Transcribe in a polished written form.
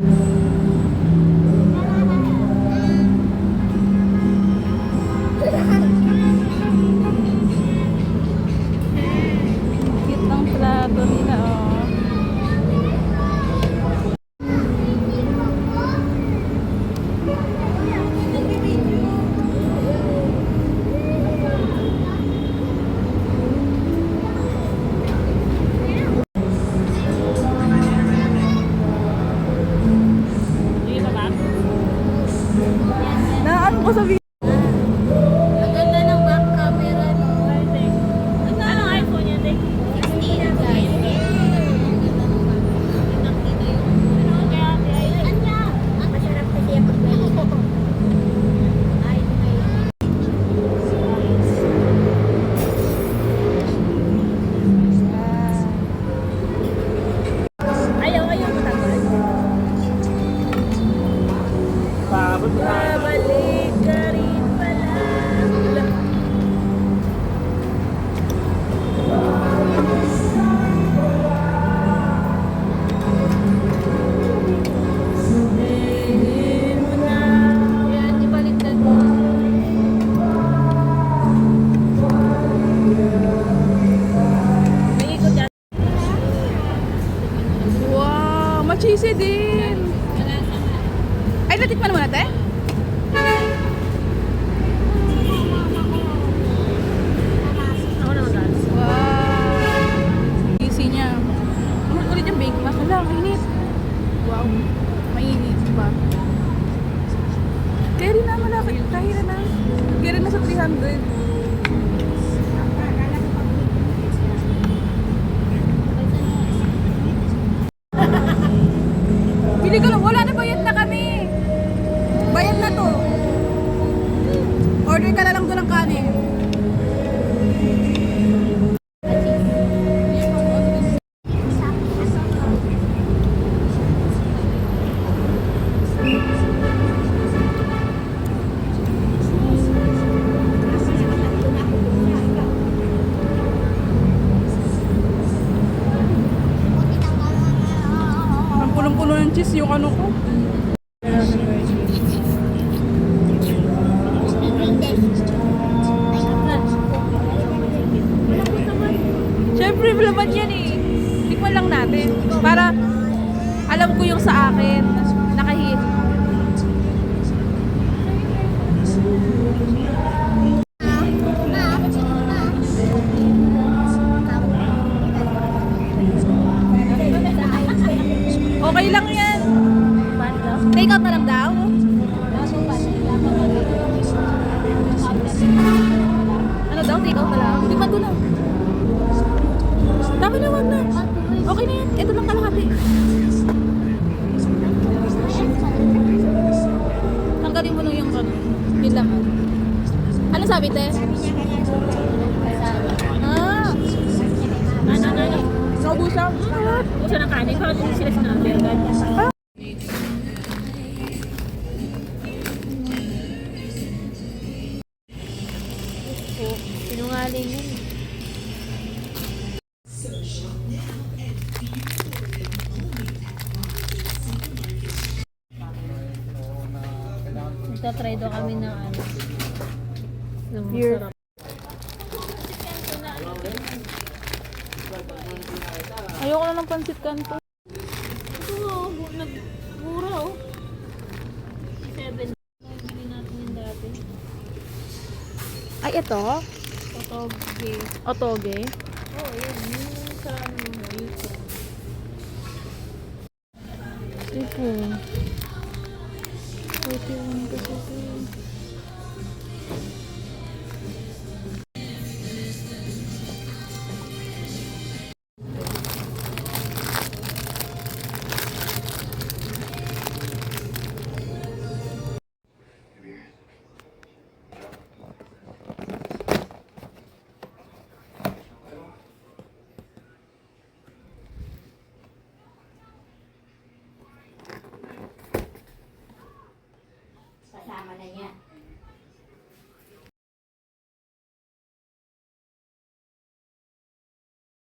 Cute ng plato nila, oh. Na ano ko sabihin? Ang ganda ng back camera, no? Anong iPhone yan, Tek? 16, guys. Nakita yung... Anya! Masarap kasi yung pagbalik. Ay, Ayaw matagal. Babalik ka rin pala. Sabihin mo na. Yan, ibaliktad mo. May ikot yan. Wow, machisi din. Ay, natikman mo na, te? Ako naman, guys. Wow. Easy niya. Ano ulit yung bake mask? Wala, mainit. Wow. Mainit ba? Carry na, malaki. Kahira na. Carry na sa 300. Bili ka lang. Wala na, bayad na kami. Bayad na to. Order ka na lang doon ng kanin. Ang punong-puno ng cheese yung ano ko. Siyempre, laban yan eh. Tikman lang natin. Para alam ko yung sa akin. Nakahit. Okay lang yan. Take out na lang daw. Ano daw? Take out na lang. Tikman ko na. Dami na, wag na. Okay na yan. Ito lang kalahati. Tanggalin mo na yung ano. Yun lang. Ano sabi, te? Ah. Ano? Naubusan. Usa ng kanin, parang hindi sila sinabi. Sinungaling yun. Nagtatry daw kami ng ano. Ng Beer. masarap. Ayoko na ng pansit kanto. Oo, nagmura oh. 7. Bili natin yung dati. Ay, ito? Totoge. Otoge. Oo, yun. Yung sa ano mo, YouTube. Ito. 41 kasi ito. Kasama na niya.